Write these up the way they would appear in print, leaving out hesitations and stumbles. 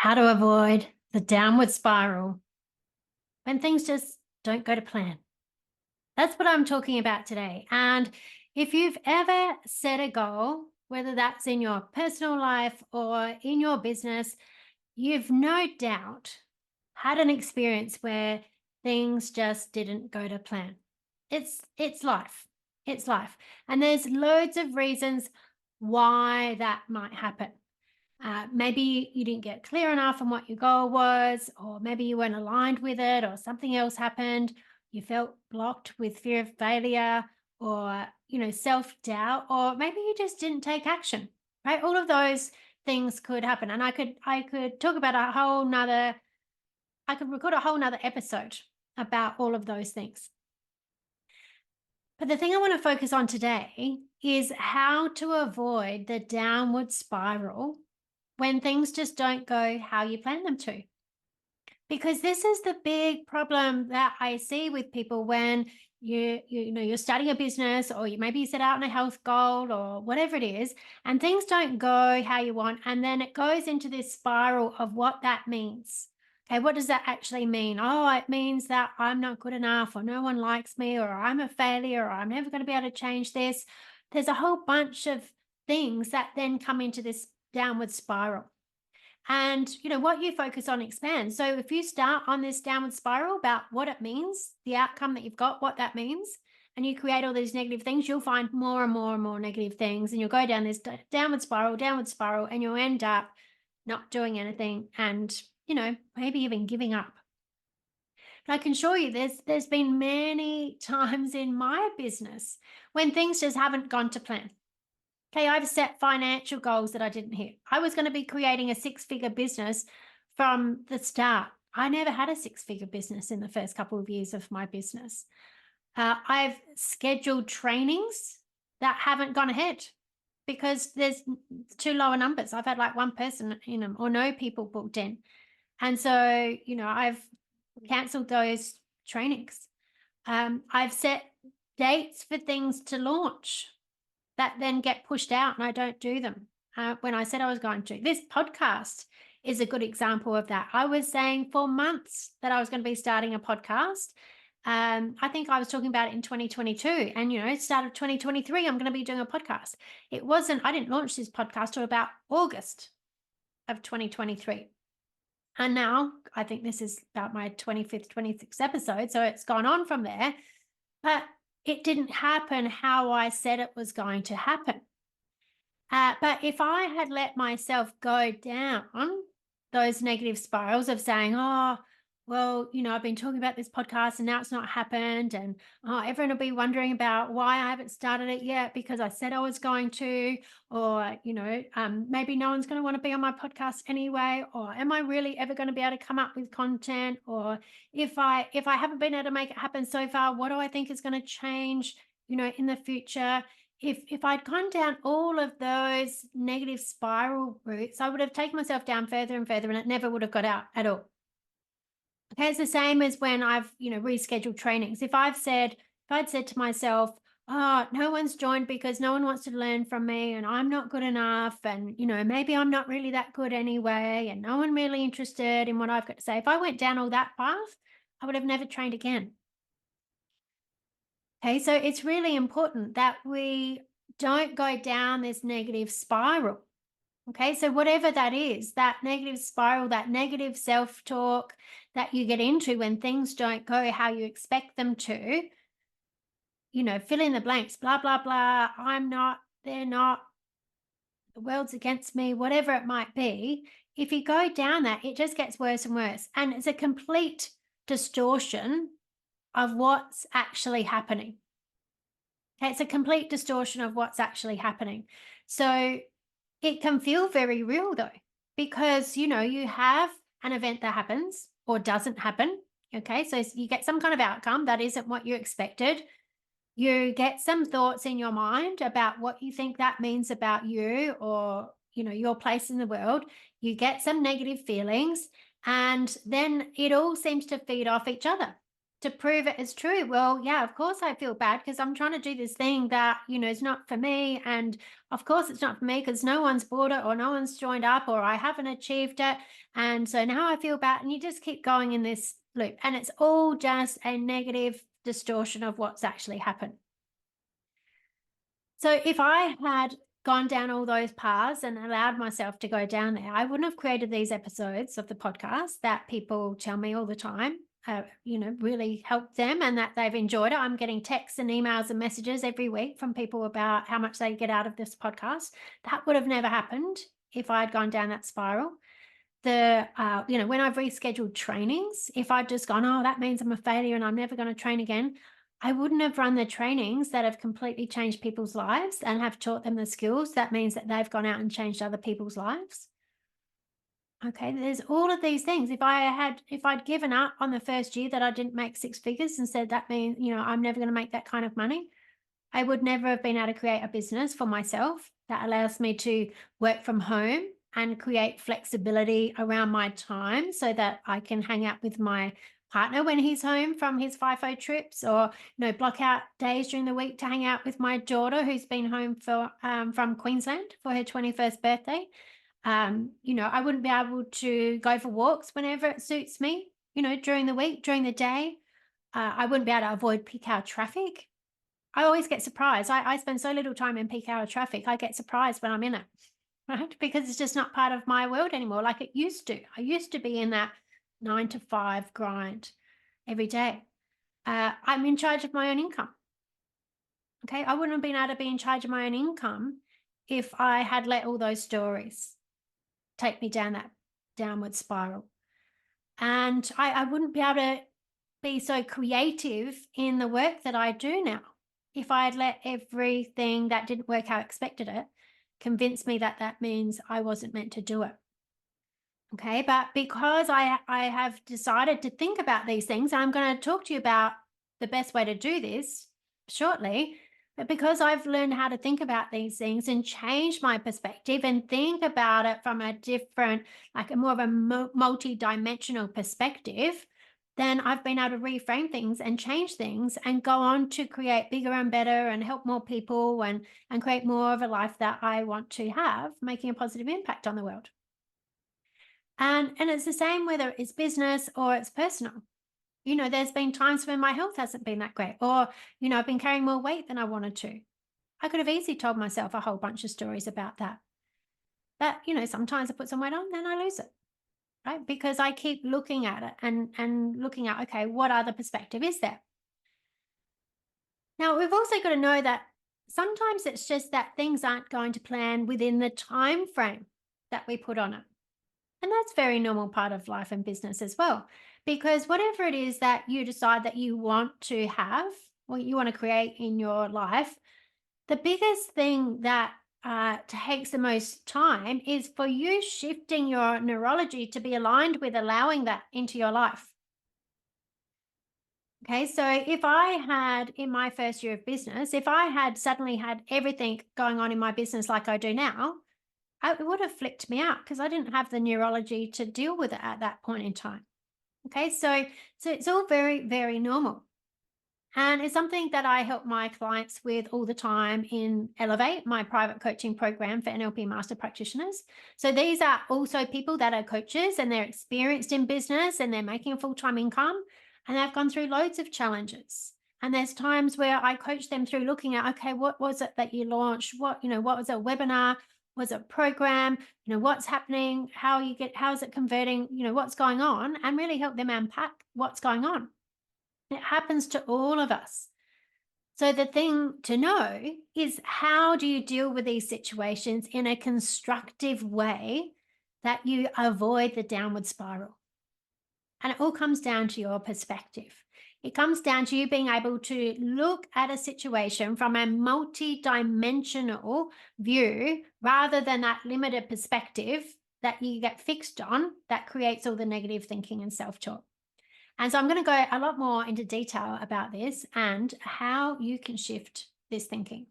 How to avoid the downward spiral when things just don't go to plan. That's what I'm talking about today. And if you've ever set a goal, whether that's in your personal life or in your business, you've no doubt had an experience where things just didn't go to plan. It's life. It's life. And there's loads of reasons why that might happen. Maybe you didn't get clear enough on what your goal was, or maybe you weren't aligned with it, or something else happened. You felt blocked with fear of failure, or self doubt, or maybe you just didn't take action. Right? All of those things could happen, and I could talk about a whole nother. I could record a whole nother episode about all of those things. But the thing I want to focus on today is how to avoid the downward spiral when things just don't go how you plan them to. Because this is the big problem that I see with people when you're starting a business, or maybe you set out on a health goal or whatever it is, and things don't go how you want, and then it goes into this spiral of what that means. Okay, what does that actually mean? Oh, it means that I'm not good enough, or no one likes me, or I'm a failure, or I'm never going to be able to change this. There's a whole bunch of things that then come into this downward spiral. And what you focus on expands. So if you start on this downward spiral about what it means, the outcome that you've got, what that means, and you create all these negative things, you'll find more and more and more negative things, and you'll go down this downward spiral, and you'll end up not doing anything, and maybe even giving up. But I can assure you there's been many times in my business when things just haven't gone to plan. Okay, I've set financial goals that I didn't hit. I was going to be creating a six-figure business from the start. I never had a six-figure business in the first couple of years of my business. I've scheduled trainings that haven't gone ahead because there's too lower numbers. I've had like one person in them, or no people booked in. And so, I've canceled those trainings. I've set dates for things to launch that then get pushed out, and I don't do them when I said I was going to. This podcast is a good example of that. I was saying for months that I was going to be starting a podcast. I think I was talking about it in 2022, and start of 2023, I'm going to be doing a podcast. I didn't launch this podcast till about August of 2023. And now I think this is about my 25th, 26th episode. So it's gone on from there. But it didn't happen how I said it was going to happen. But if I had let myself go down those negative spirals of saying, oh, well, I've been talking about this podcast and now it's not happened. And everyone will be wondering about why I haven't started it yet because I said I was going to, or, maybe no one's going to want to be on my podcast anyway, or am I really ever going to be able to come up with content? Or if I haven't been able to make it happen so far, what do I think is going to change, in the future? If I'd gone down all of those negative spiral routes, I would have taken myself down further and further, and it never would have got out at all. Okay, it's the same as when I've, rescheduled trainings. If I'd said to myself, oh, no one's joined because no one wants to learn from me and I'm not good enough, and, maybe I'm not really that good anyway, and no one really interested in what I've got to say. If I went down all that path, I would have never trained again. Okay, so it's really important that we don't go down this negative spiral. Okay, so whatever that is, that negative spiral, that negative self-talk that you get into when things don't go how you expect them to, fill in the blanks, blah, blah, blah, I'm not, they're not, the world's against me, whatever it might be. If you go down that, it just gets worse and worse. And it's a complete distortion of what's actually happening. Okay, it's a complete distortion of what's actually happening. So it can feel very real though, because, you have an event that happens or doesn't happen. Okay, so you get some kind of outcome that isn't what you expected. You get some thoughts in your mind about what you think that means about you, or, your place in the world. You get some negative feelings, and then it all seems to feed off each other. to prove it as true. Well, yeah, of course I feel bad because I'm trying to do this thing that, is not for me. And of course it's not for me because no one's bought it or no one's joined up or I haven't achieved it. And so now I feel bad. And you just keep going in this loop. And it's all just a negative distortion of what's actually happened. So if I had gone down all those paths and allowed myself to go down there, I wouldn't have created these episodes of the podcast that people tell me all the time, really help them and that they've enjoyed it. I'm getting texts and emails and messages every week from people about how much they get out of this podcast. That would have never happened if I'd gone down that spiral. When I've rescheduled trainings, if I'd just gone, oh, that means I'm a failure and I'm never going to train again, I wouldn't have run the trainings that have completely changed people's lives and have taught them the skills. That means that they've gone out and changed other people's lives. Okay, there's all of these things. If I'd given up on the first year that I didn't make six figures and said that means, I'm never going to make that kind of money, I would never have been able to create a business for myself that allows me to work from home and create flexibility around my time so that I can hang out with my partner when he's home from his FIFO trips, or block out days during the week to hang out with my daughter who's been home from Queensland for her 21st birthday. I wouldn't be able to go for walks whenever it suits me, during the week, during the day. I wouldn't be able to avoid peak hour traffic. I always get surprised. I spend so little time in peak hour traffic. I get surprised when I'm in it, right? Because it's just not part of my world anymore like it used to. I used to be in that 9 to 5 grind every day. I'm in charge of my own income. Okay. I wouldn't have been able to be in charge of my own income if I had let all those stories take me down that downward spiral. And I wouldn't be able to be so creative in the work that I do now if I had let everything that didn't work how I expected it convince me that that means I wasn't meant to do it. Okay, but because I have decided to think about these things, I'm going to talk to you about the best way to do this shortly. But because I've learned how to think about these things and change my perspective and think about it from a different, like a more of a multi-dimensional perspective, then I've been able to reframe things and change things and go on to create bigger and better and help more people and create more of a life that I want to have, making a positive impact on the world. And it's the same whether it's business or it's personal. There's been times when my health hasn't been that great, or, I've been carrying more weight than I wanted to. I could have easily told myself a whole bunch of stories about that. But, sometimes I put some weight on, then I lose it, right? Because I keep looking at it and looking at, okay, what other perspective is there? Now, we've also got to know that sometimes it's just that things aren't going to plan within the time frame that we put on it. And that's a very normal part of life and business as well, because whatever it is that you decide that you want to have, what you want to create in your life, the biggest thing that takes the most time is for you shifting your neurology to be aligned with allowing that into your life. Okay, so if I had in my first year of business, if I had suddenly had everything going on in my business like I do now, it would have flipped me out because I didn't have the neurology to deal with it at that point in time. Okay, so it's all very, very normal. And it's something that I help my clients with all the time in Elevate, my private coaching program for NLP Master Practitioners. So these are also people that are coaches and they're experienced in business and they're making a full-time income and they've gone through loads of challenges. And there's times where I coach them through looking at, okay, what was it that you launched? What was a webinar? Was it a program? What's happening? How is it converting? What's going on? And really help them unpack what's going on. It happens to all of us. So the thing to know is, how do you deal with these situations in a constructive way that you avoid the downward spiral? And it all comes down to your perspective. It comes down to you being able to look at a situation from a multi-dimensional view rather than that limited perspective that you get fixed on that creates all the negative thinking and self-talk. And so I'm going to go a lot more into detail about this and how you can shift this thinking.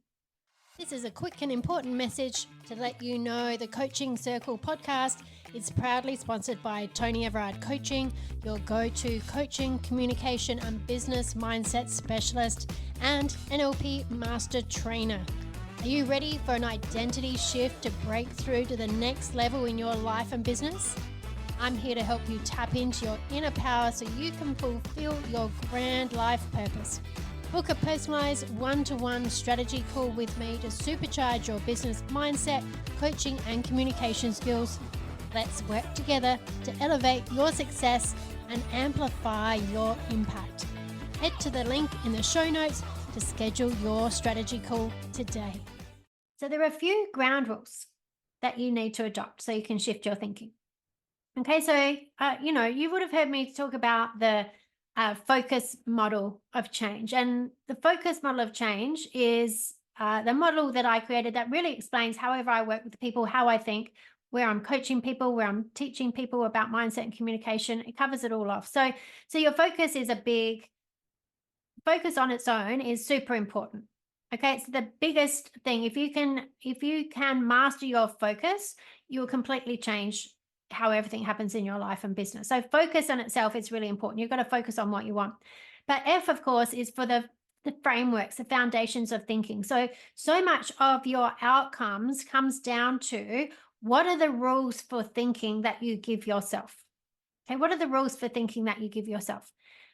This is a quick and important message to let you know the Coaching Circle podcast is proudly sponsored by Toni Everard Coaching, your go-to coaching, communication and business mindset specialist and NLP Master Trainer. Are you ready for an identity shift to break through to the next level in your life and business? I'm here to help you tap into your inner power so you can fulfill your grand life purpose. Book a personalized one-to-one strategy call with me to supercharge your business mindset, coaching and communication skills. Let's work together to elevate your success and amplify your impact. Head to the link in the show notes to schedule your strategy call today. So there are a few ground rules that you need to adopt so you can shift your thinking. Okay, so, you would have heard me talk about the focus model of change. And the focus model of change is the model that I created that really explains however I work with people, how I think, where I'm coaching people, where I'm teaching people about mindset and communication. It covers it all off. So your focus is focus on its own is super important. Okay, it's the biggest thing. If you can master your focus, you'll completely change how everything happens in your life and business. So focus on itself is really important. You've got to focus on what you want. But F, of course, is for the frameworks, the foundations of thinking. So much of your outcomes comes down to what are the rules for thinking that you give yourself? Okay, what are the rules for thinking that you give yourself?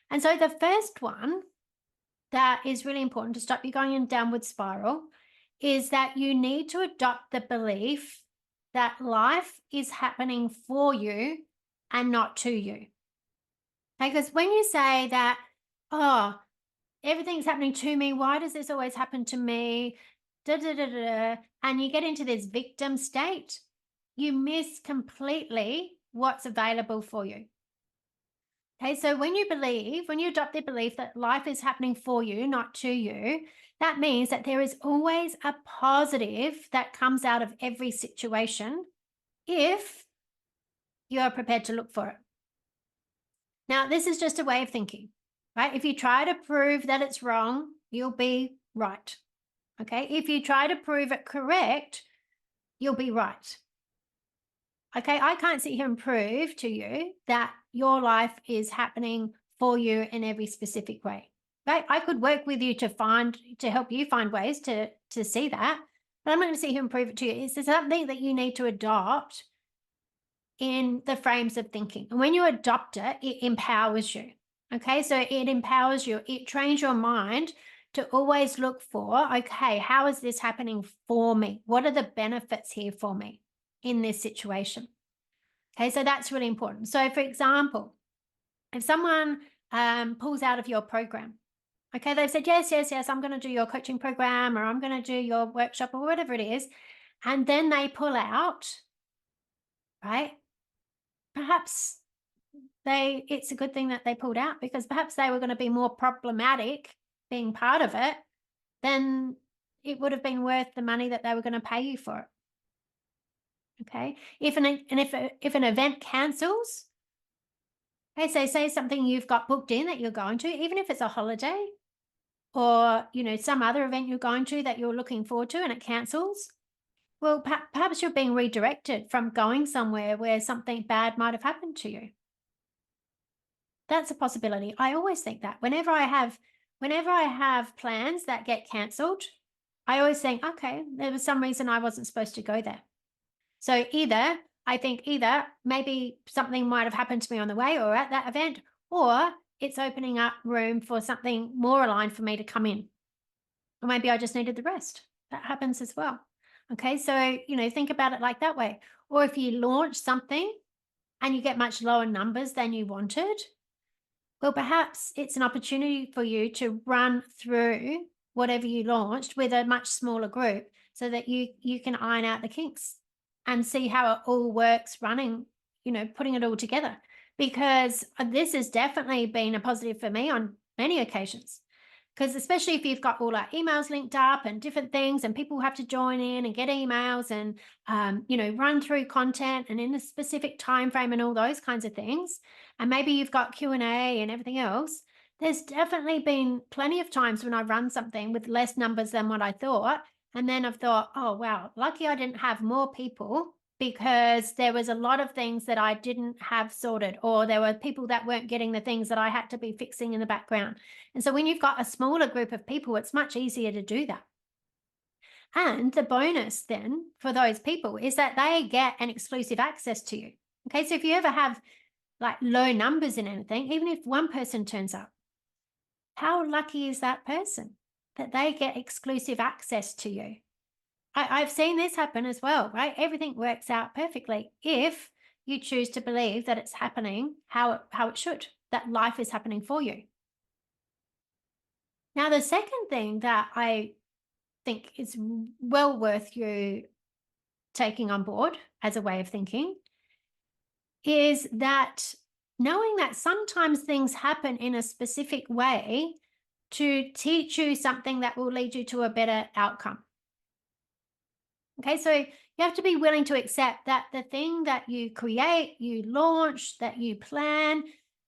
And so the first one that is really important to stop you going in downward spiral is that you need to adopt the belief that life is happening for you and not to you. Okay, because when you say that, oh, everything's happening to me, why does this always happen to me? Da, da, da, da, and you get into this victim state, you miss completely what's available for you. Okay, so when you adopt the belief that life is happening for you, not to you, that means that there is always a positive that comes out of every situation if you are prepared to look for it. Now, this is just a way of thinking, right? If you try to prove that it's wrong, you'll be right. Okay, if you try to prove it correct, you'll be right. Okay, I can't sit here and prove to you that your life is happening for you in every specific way. Right? I could work with you to help you find ways to see that, but I'm not going to sit here and prove it to you. It's something that you need to adopt in the frames of thinking. And when you adopt it, it empowers you. Okay, so it empowers you. It trains your mind to always look for, okay, how is this happening for me? What are the benefits here for me in this situation? Okay, so that's really important. So for example, if someone pulls out of your program, okay, they've said, yes, I'm going to do your coaching program or I'm going to do your workshop or whatever it is, and then they pull out, right? Perhaps it's a good thing that they pulled out because perhaps they were going to be more problematic being part of it, then it would have been worth the money that they were going to pay you for it. Okay, if an event cancels, okay, so say something you've got booked in that you're going to, even if it's a holiday or some other event you're going to that you're looking forward to and it cancels, well, perhaps you're being redirected from going somewhere where something bad might have happened to you. That's a possibility. I always think that whenever I have plans that get cancelled, I always think, okay, there was some reason I wasn't supposed to go there. So either maybe something might have happened to me on the way or at that event, or it's opening up room for something more aligned for me to come in. Or maybe I just needed the rest. That happens as well. Okay, so, think about it like that way. Or if you launch something and you get much lower numbers than you wanted, well, perhaps it's an opportunity for you to run through whatever you launched with a much smaller group so that you can iron out the kinks and see how it all works running, putting it all together. Because this has definitely been a positive for me on many occasions. Because especially if you've got all our emails linked up and different things and people have to join in and get emails and, run through content and in a specific time frame and all those kinds of things. And maybe you've got Q&A and everything else. There's definitely been plenty of times when I run something with less numbers than what I thought. And then I've thought, oh, wow, lucky I didn't have more people because there was a lot of things that I didn't have sorted, or there were people that weren't getting the things that I had to be fixing in the background. And so when you've got a smaller group of people, it's much easier to do that. And the bonus then for those people is that they get an exclusive access to you. Okay, so if you ever have like low numbers in anything, even if one person turns up, how lucky is that person that they get exclusive access to you? I've seen this happen as well, right? Everything works out perfectly if you choose to believe that it's happening how it should, that life is happening for you. Now, the second thing that I think is well worth you taking on board as a way of thinking is that knowing that sometimes things happen in a specific way to teach you something that will lead you to a better outcome. Okay, so you have to be willing to accept that the thing that you create, you launch, that you plan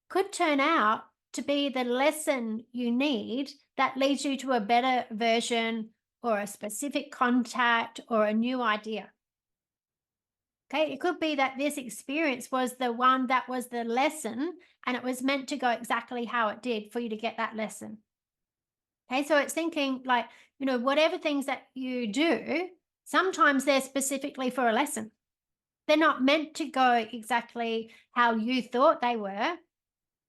could turn out to be the lesson you need that leads you to a better version or a specific contact or a new idea. Okay, it could be that this experience was the one that was the lesson and it was meant to go exactly how it did for you to get that lesson. Okay, so it's thinking like, whatever things that you do, sometimes they're specifically for a lesson. They're not meant to go exactly how you thought they were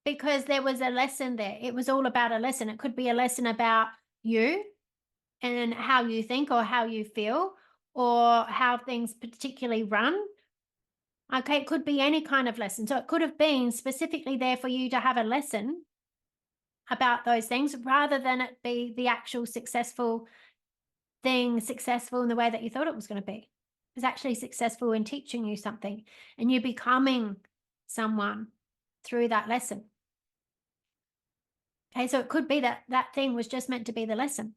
because there was a lesson there. It was all about a lesson. It could be a lesson about you and how you think or how you feel or how things particularly run. Okay, it could be any kind of lesson. So it could have been specifically there for you to have a lesson about those things rather than it be the actual successful thing, successful in the way that you thought it was going to be. It's actually successful in teaching you something and you becoming someone through that lesson. Okay, so it could be that that thing was just meant to be the lesson.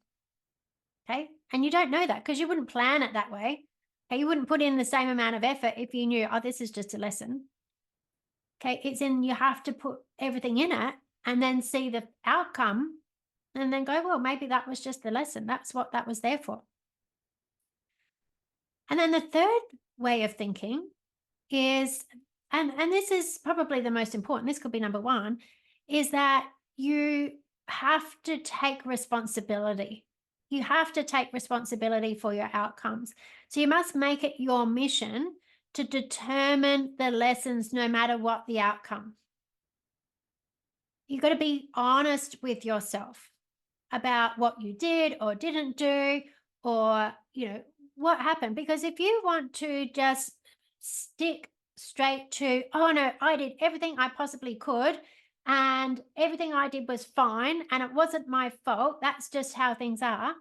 Okay, and you don't know that because you wouldn't plan it that way. Okay, you wouldn't put in the same amount of effort if you knew, oh, this is just a lesson. Okay, it's in you have to put everything in it and then see the outcome and then go, well, maybe that was just the lesson. That's what that was there for. And then the third way of thinking is, and this is probably the most important, this could be number one, is that you have to take responsibility. You have to take responsibility for your outcomes. So you must make it your mission to determine the lessons no matter what the outcome. You've got to be honest with yourself about what you did or didn't do or, what happened. Because if you want to just stick straight to, oh no, I did everything I possibly could and everything I did was fine and it wasn't my fault, that's just how things are,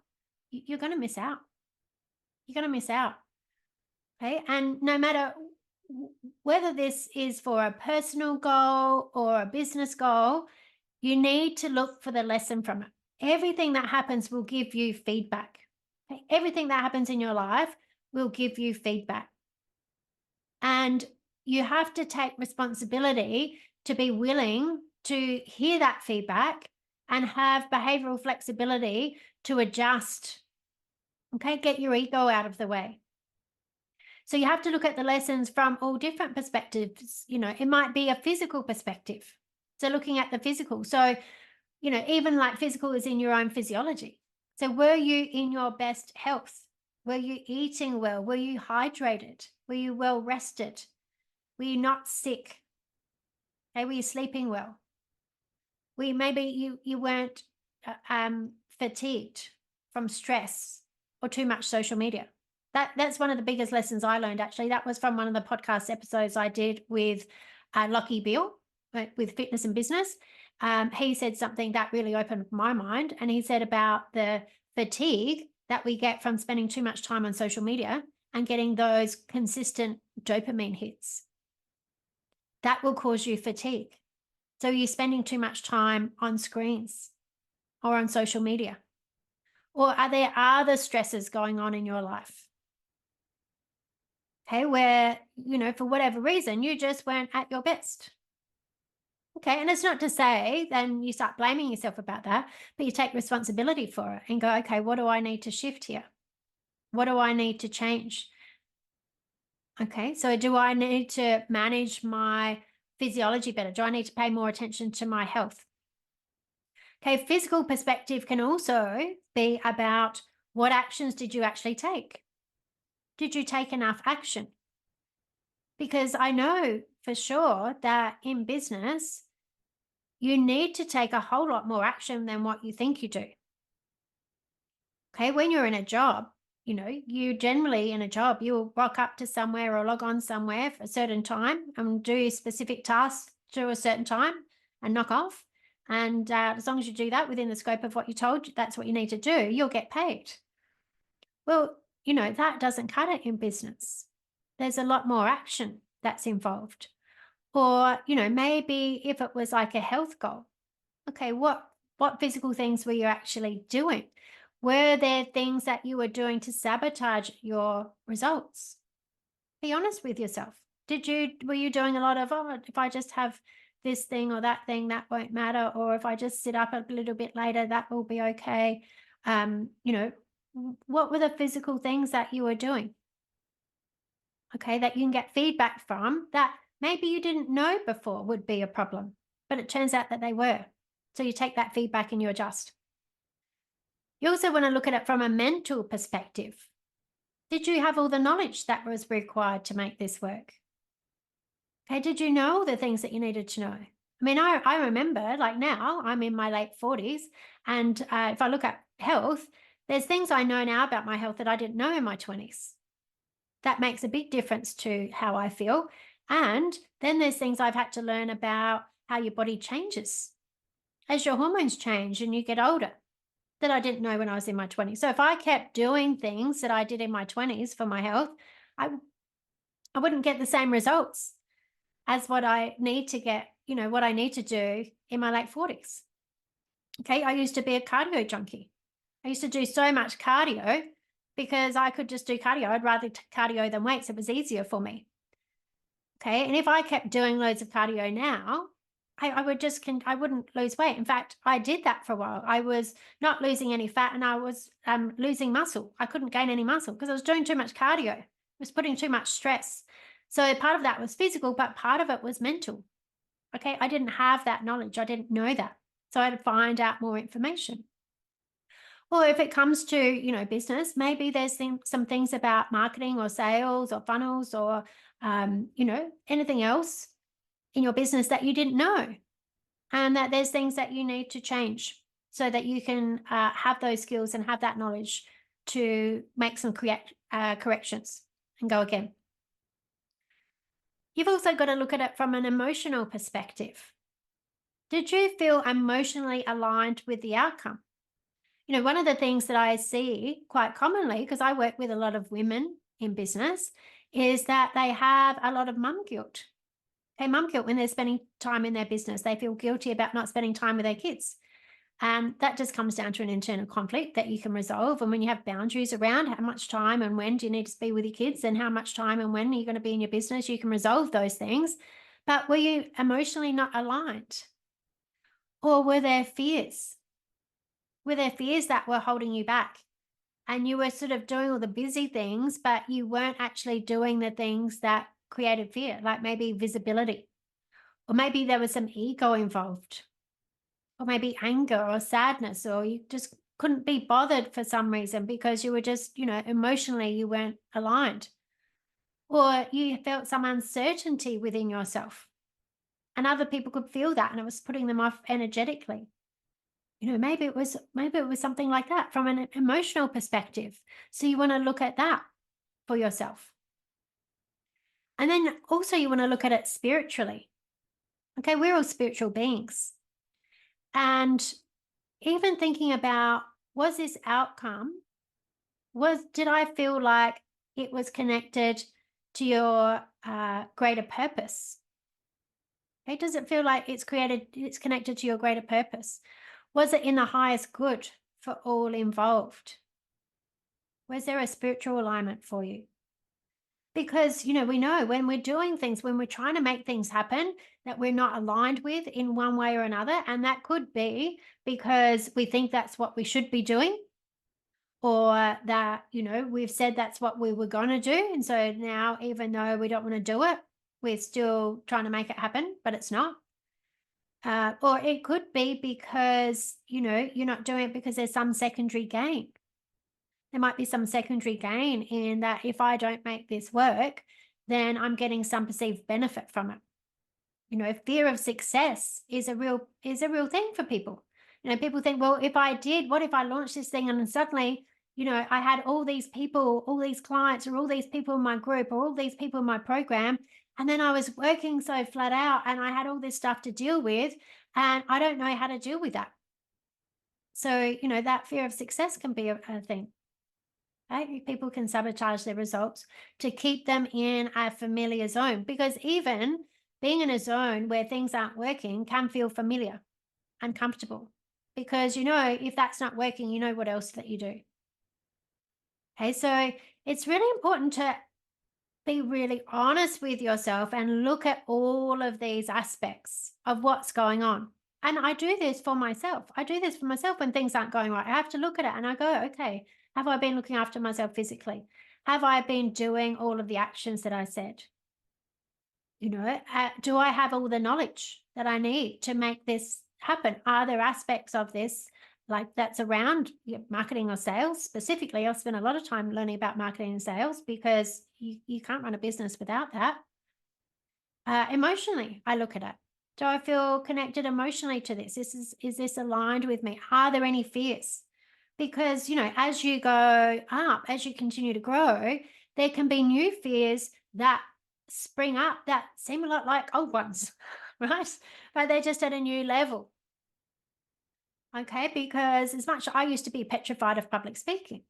you're going to miss out. You're going to miss out. Okay. And no matter whether this is for a personal goal or a business goal, you need to look for the lesson from it. Everything that happens will give you feedback. Okay? Everything that happens in your life will give you feedback. And you have to take responsibility to be willing to hear that feedback and have behavioral flexibility to adjust. Okay, get your ego out of the way. So you have to look at the lessons from all different perspectives. It might be a physical perspective. So looking at the physical. So, even like physical is in your own physiology. So were you in your best health? Were you eating well? Were you hydrated? Were you well rested? Were you not sick? Okay, were you sleeping well? Maybe you weren't fatigued from stress or too much social media. That's one of the biggest lessons I learned, actually. That was from one of the podcast episodes I did with Lockie Bill with Fitness and Business. He said something that really opened my mind, and he said about the fatigue that we get from spending too much time on social media and getting those consistent dopamine hits. That will cause you fatigue. So you're spending too much time on screens or on social media. Or are there other stresses going on in your life? Okay, where, for whatever reason, you just weren't at your best. Okay, and it's not to say then you start blaming yourself about that, but you take responsibility for it and go, okay, what do I need to shift here? What do I need to change? Okay, so do I need to manage my physiology better? Do I need to pay more attention to my health? Okay, physical perspective can also be about what actions did you actually take? Did you take enough action? Because I know for sure that in business, you need to take a whole lot more action than what you think you do. Okay, when you're in a job, you generally in a job, you'll rock up to somewhere or log on somewhere for a certain time and do specific tasks to a certain time and knock off. And as long as you do that within the scope of what you told, that's what you need to do, you'll get paid. Well, that doesn't cut it in business. There's a lot more action that's involved. Or, maybe if it was like a health goal, okay, what physical things were you actually doing? Were there things that you were doing to sabotage your results? Be honest with yourself. Were you doing a lot of, oh, if I just have this thing or that thing, that won't matter, or if I just sit up a little bit later, that will be okay. What were the physical things that you were doing? Okay, that you can get feedback from that maybe you didn't know before would be a problem, but it turns out that they were. So you take that feedback and you adjust. You also want to look at it from a mental perspective. Did you have all the knowledge that was required to make this work? Okay, did you know all the things that you needed to know? I mean, I remember, like now, I'm in my late 40s, and if I look at health, there's things I know now about my health that I didn't know in my 20s. That makes a big difference to how I feel. And then there's things I've had to learn about how your body changes as your hormones change and you get older that I didn't know when I was in my 20s. So if I kept doing things that I did in my 20s for my health, I, I wouldn't get the same results as what I need to get, what I need to do in my late 40s. Okay, I used to be a cardio junkie. I used to do so much cardio because I could just do cardio. I'd rather cardio than weights. It was easier for me. Okay. And if I kept doing loads of cardio now, I wouldn't lose weight. In fact, I did that for a while. I was not losing any fat and I was losing muscle. I couldn't gain any muscle because I was doing too much cardio. I was putting too much stress. So part of that was physical, but part of it was mental. Okay. I didn't have that knowledge. I didn't know that. So I had to find out more information. Or if it comes to, business, maybe there's some things about marketing or sales or funnels or, anything else in your business that you didn't know. And that there's things that you need to change so that you can have those skills and have that knowledge to make some corrections and go again. You've also got to look at it from an emotional perspective. Did you feel emotionally aligned with the outcome? One of the things that I see quite commonly, because I work with a lot of women in business, is that they have a lot of mum guilt. Okay, mum guilt when they're spending time in their business. They feel guilty about not spending time with their kids. And that just comes down to an internal conflict that you can resolve. And when you have boundaries around how much time and when do you need to be with your kids and how much time and when are you going to be in your business, you can resolve those things. But were you emotionally not aligned? Or were there fears? Were there fears that were holding you back? And you were sort of doing all the busy things, but you weren't actually doing the things that created fear, like maybe visibility, or maybe there was some ego involved, or maybe anger or sadness, or you just couldn't be bothered for some reason because you were just, emotionally you weren't aligned, or you felt some uncertainty within yourself and other people could feel that and it was putting them off energetically. Maybe it was something like that from an emotional perspective. So you want to look at that for yourself. And then also you want to look at it spiritually. Okay, we're all spiritual beings. And even thinking about, was this outcome, did I feel like it was connected to your greater purpose? Okay, does it feel like it's connected to your greater purpose? Was it in the highest good for all involved? Was there a spiritual alignment for you? Because, we know when we're doing things, when we're trying to make things happen that we're not aligned with in one way or another, and that could be because we think that's what we should be doing, or that, we've said that's what we were going to do. And so now, even though we don't want to do it, we're still trying to make it happen, but it's not. Or it could be because, you're not doing it because there's some secondary gain. There might be some secondary gain in that if I don't make this work, then I'm getting some perceived benefit from it. Fear of success is a real thing for people. People think, well, what if I launched this thing and then suddenly, I had all these people, all these clients, or all these people in my group, or all these people in my program, and then I was working so flat out and I had all this stuff to deal with, and I don't know how to deal with that. So, that fear of success can be a thing. Right? People can sabotage their results to keep them in a familiar zone, because even being in a zone where things aren't working can feel familiar and comfortable, because if that's not working, what else that you do. Okay, so it's really important to be really honest with yourself and look at all of these aspects of what's going on. And I do this for myself. I do this for myself when things aren't going right. I have to look at it and I go, okay, have I been looking after myself physically? Have I been doing all of the actions that I said? Do I have all the knowledge that I need to make this happen? Are there aspects of this like that's around marketing or sales? Specifically, I've spent a lot of time learning about marketing and sales because you can't run a business without that. Emotionally, I look at it. Do I feel connected emotionally to this? Is this aligned with me? Are there any fears? Because, as you go up, as you continue to grow, there can be new fears that spring up that seem a lot like old ones, right? But they're just at a new level. Okay, because I used to be petrified of public speaking,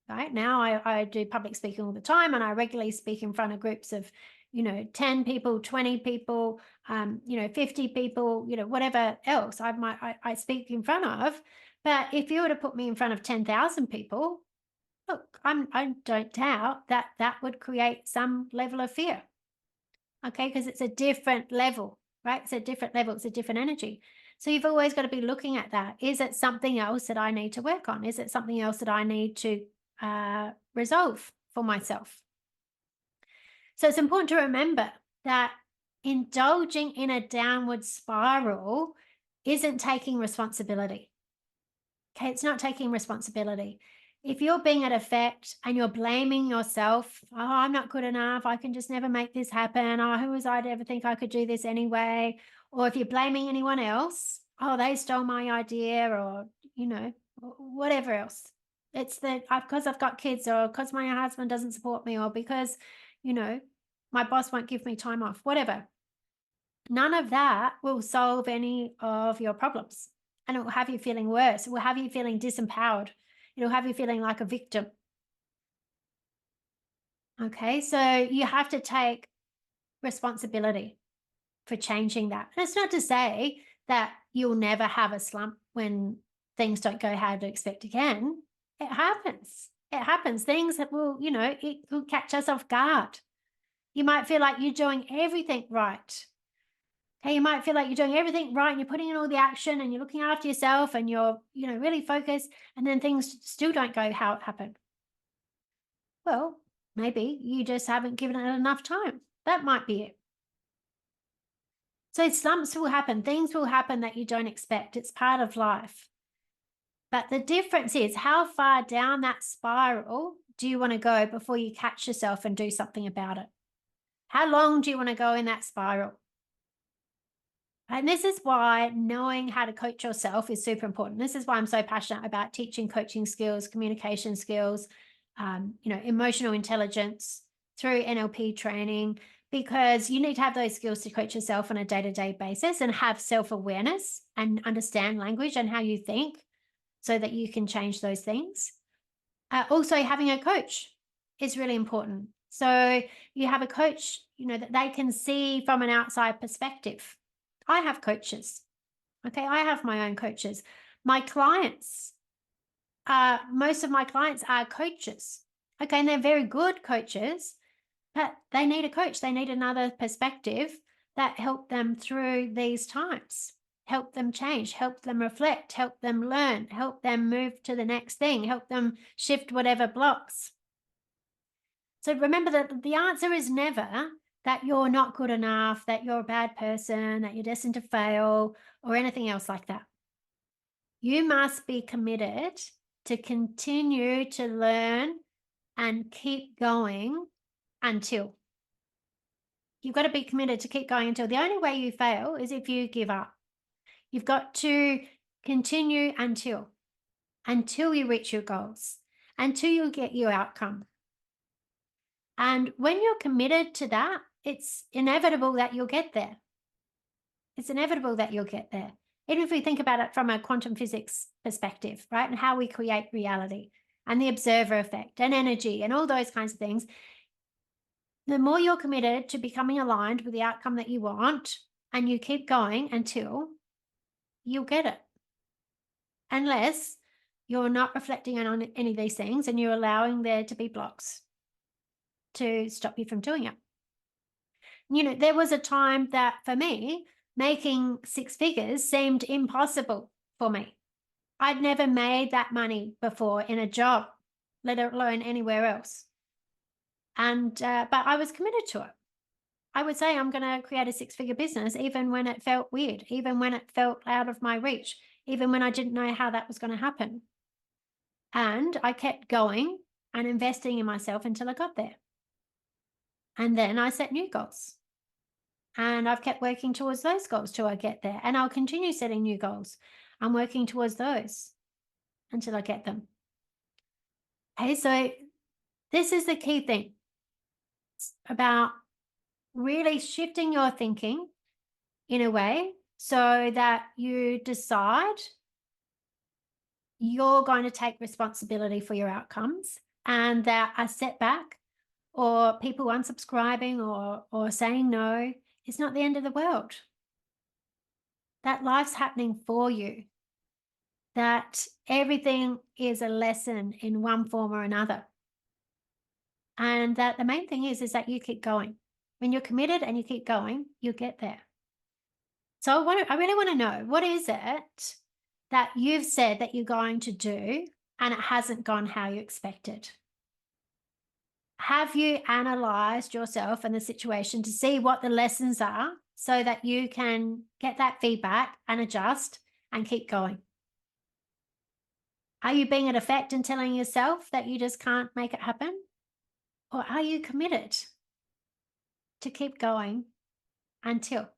right? Now I do public speaking all the time, and I regularly speak in front of groups of, 10 people, 20 people, 50 people, whatever else I speak in front of. But if you were to put me in front of 10,000 people, look, I don't doubt that that would create some level of fear. Okay, because it's a different level, right? It's a different level, it's a different energy. So you've always got to be looking at that. Is it something else that I need to work on? Is it something else that I need to resolve for myself? So it's important to remember that indulging in a downward spiral isn't taking responsibility. Okay, it's not taking responsibility. If you're being at effect and you're blaming yourself, oh, I'm not good enough, I can just never make this happen, oh, who was I to ever think I could do this anyway? Or if you're blaming anyone else, oh, they stole my idea, or, whatever else. It's because I've got kids, or because my husband doesn't support me, or because, my boss won't give me time off, whatever. None of that will solve any of your problems. And it will have you feeling worse. It will have you feeling disempowered. It'll have you feeling like a victim. Okay, so you have to take responsibility for changing that. And it's not to say that you'll never have a slump when things don't go how you expect again. It happens. It happens. Things that will, it will catch us off guard. You might feel like you're doing everything right. Okay, you might feel like you're doing everything right and you're putting in all the action and you're looking after yourself and you're, really focused, and then things still don't go how it happened. Well, maybe you just haven't given it enough time. That might be it. So slumps will happen. Things will happen that you don't expect. It's part of life. But the difference is, how far down that spiral do you want to go before you catch yourself and do something about it? How long do you want to go in that spiral? And this is why knowing how to coach yourself is super important. This is why I'm so passionate about teaching coaching skills, communication skills, emotional intelligence through NLP training, because you need to have those skills to coach yourself on a day-to-day basis and have self-awareness and understand language and how you think so that you can change those things. Also, having a coach is really important. So you have a coach, that they can see from an outside perspective. I have coaches. Okay, I have my own coaches. My clients, most of my clients are coaches. Okay, and they're very good coaches, but they need a coach. They need another perspective that help them through these times. help them change, help them reflect, help them learn, help them move to the next thing, help them shift whatever blocks. So remember that the answer is never that you're not good enough, that you're a bad person, that you're destined to fail, or anything else like that. You must be committed to continue to learn and keep going until. You've got to be committed to keep going until. The only way you fail is if you give up. You've got to continue until you reach your goals, until you get your outcome. And when you're committed to that, it's inevitable that you'll get there. It's inevitable that you'll get there. Even if we think about it from a quantum physics perspective, right? And how we create reality and the observer effect and energy and all those kinds of things. The more you're committed to becoming aligned with the outcome that you want, and you keep going until you'll get it. Unless you're not reflecting on any of these things and you're allowing there to be blocks to stop you from doing it. There was a time that for me, making six figures seemed impossible for me. I'd never made that money before in a job, let alone anywhere else. But I was committed to it. I would say I'm going to create a six-figure business, even when it felt weird, even when it felt out of my reach, even when I didn't know how that was going to happen. And I kept going and investing in myself until I got there. And then I set new goals. And I've kept working towards those goals till I get there. And I'll continue setting new goals. I'm working towards those until I get them. Okay, so this is the key thing. It's about really shifting your thinking in a way so that you decide you're going to take responsibility for your outcomes, and that a setback or people unsubscribing or saying no is not the end of the world. That life's happening for you. That everything is a lesson in one form or another. And that the main thing is that you keep going. When you're committed and you keep going, you'll get there. So I really want to know, what is it that you've said that you're going to do and it hasn't gone how you expected? Have you analyzed yourself and the situation to see what the lessons are so that you can get that feedback and adjust and keep going? Are you being an effect and telling yourself that you just can't make it happen? Or are you committed to keep going until?